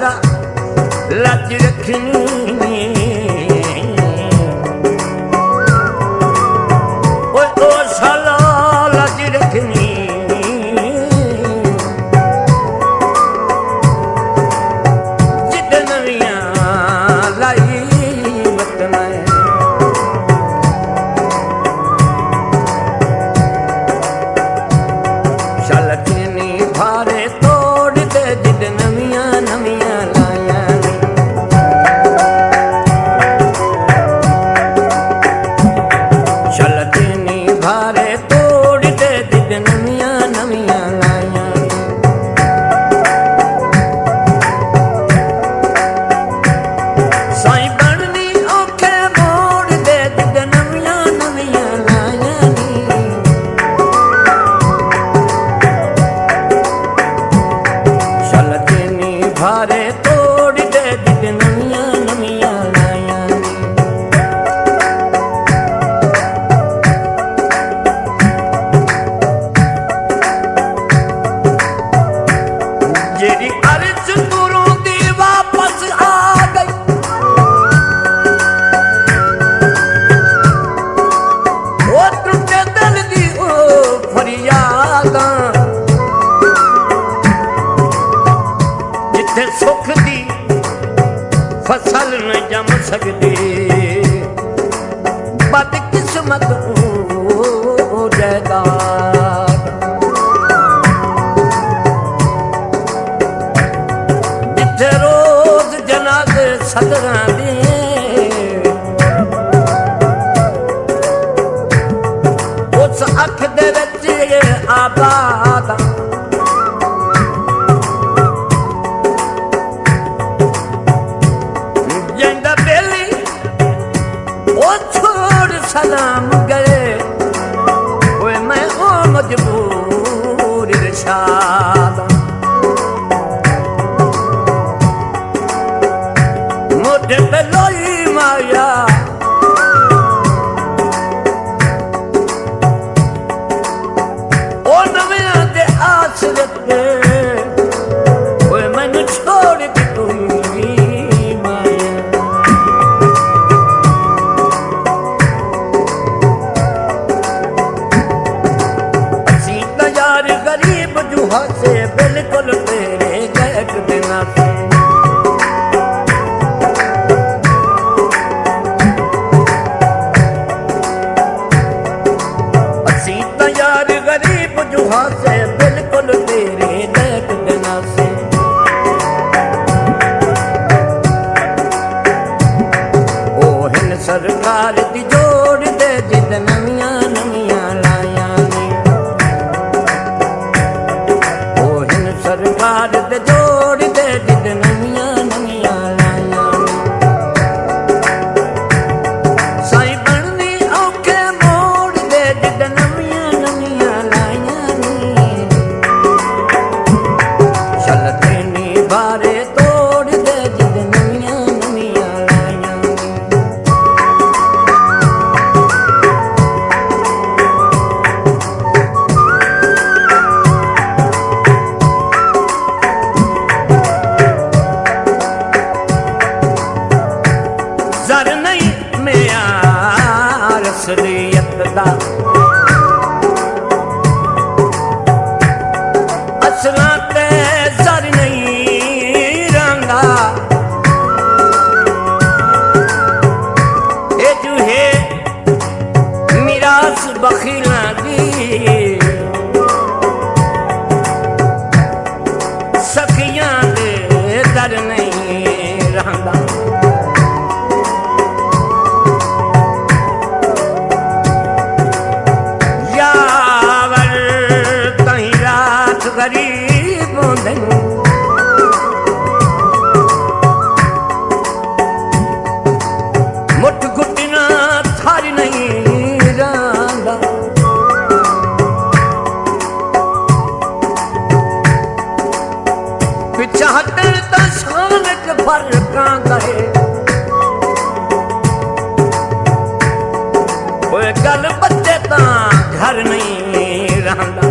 शाला लज रखनी ओ शाला लज रखनी जिद नवियां लाई वतना शाला चीनी भारे तोड़ दे जिद नवियां नवियां लाया शाला चीनी भारे तोड़ दे जिद नवियां नवियां लाया साईं बननी औखे मोड़ दे जिद नवियां नवियां लाया शाला चीनी भारे तोड़ दे जिद नवियां नवियां लाया जेरी अर्ज दूरों दी वापस आ गई ओ टुटे दिल दी ओ फरियादां जिथे सुख दी फसल न जम सकदी बदकिस्मत ओ जायदाद जिथे रोज जनाजे सदरां दे उस अख दे विच आबाद जिंदा बेली ओ छोड़ सलाम गए ओए मैं ओ मजबूर इरशाद मोटे पे लोई माया ओ नवियां दे आसरे ते ओए मैनू छोड़ के तू माया असी तो यार गरीब जुहा से बिल्कुल तेरे गैक देना से असी तो यार गरीब जुहा से बिल्कुल तेरे गैक देना से ओ हिन सरकार दी जोड़ दे जिद नवियां नवियां लाया ने ओ हिन सरकार दे जोड़ दे जिद नवियां नवियां लाया साईं बननी औखे मोड़ दे जिद नवियां नवियां लाया शाला चीनी भारे तोड़ दे जिद नवियां नवियां लाया जर नहीं मेयार असलियत दा असला ते जर नहीं रंगा ए जुहे मिरास बखीला दी सखियां दे दर नहीं रंगा यावर तहीं रात गरीब होंदे मुठ घुटना थारी नहीं रंगा पिछा हटन ता शान च फर्कां गए ओए गल बच्चे ता घर नहीं रंगा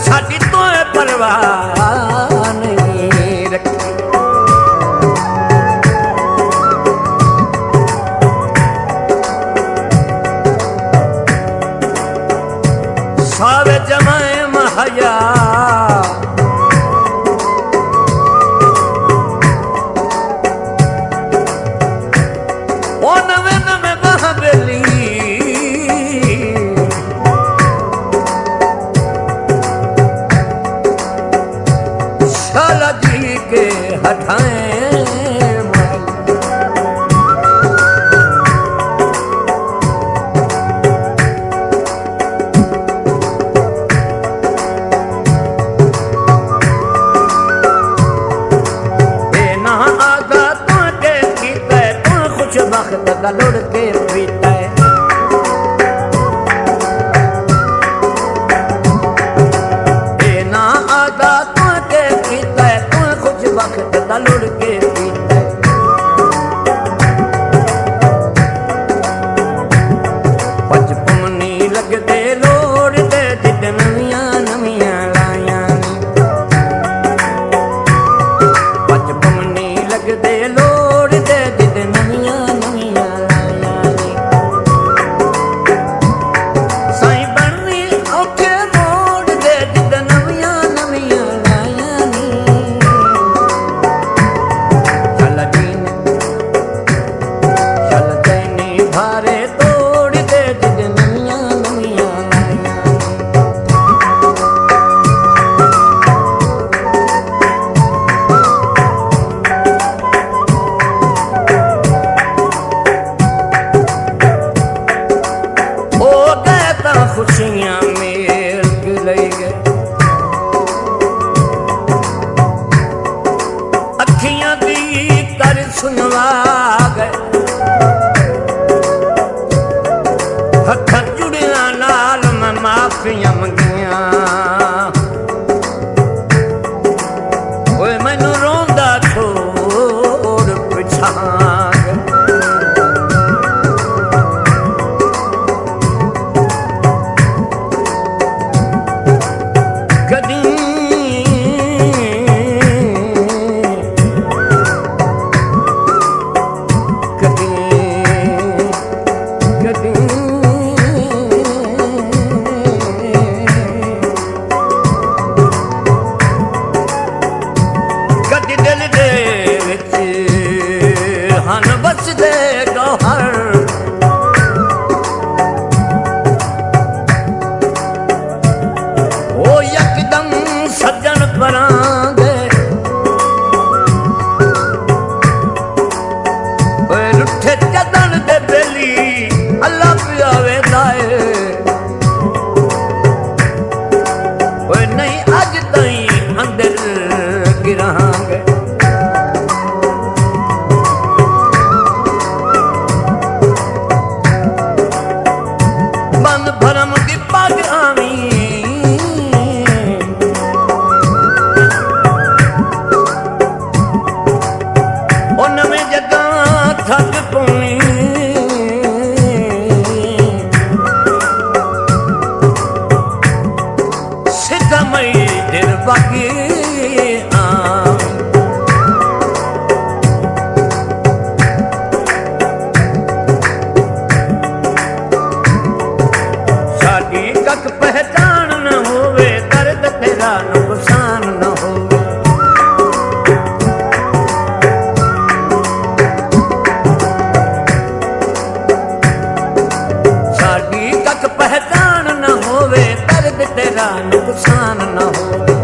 साडी तो परवाह नहीं रखी। सावे जमाए महया के हटाए ना आगा तू के कीता तू कुछ वक्त दा लुड़ के पीता ना आगा तू के कीता वक्त दा लुड़ के पीता बचपनी लगदे लोड़ दे जिद नवियां नवियां लायां बचपनी लगदे लोड़ दे जिद नवियां नवियां लायां साईं बननी औखे मोड़ दे जिद नवियां नवियां भारे तोड़ दे जिद नवियां नवियां लायां हो गए तां खुशियां मेल गिलई गए अखियां दी कर सुनवा गए हत्थां जुड़ियां नाल मैं माफियां मंगियां ओए मैनू रोंदा छोड़ पिछां कदी कदी कदी दिल दे विच हन बसदे गौहर ओ यकदम सज्जन परांगे रुठे चदन दे बेली अल्लाह पियावे दाए नहीं अज ताई अंदर गिरांगे बंद भरम दी पग आवी ओ नवें जगह थक पौनी सिद्धा मई दिल बाकी कक पहचान न होवे दर्द तेरा नुकसान न होवे साडी कक पहचान न होवे दर्द तेरा नुकसान न होवे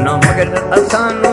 न मगर आसान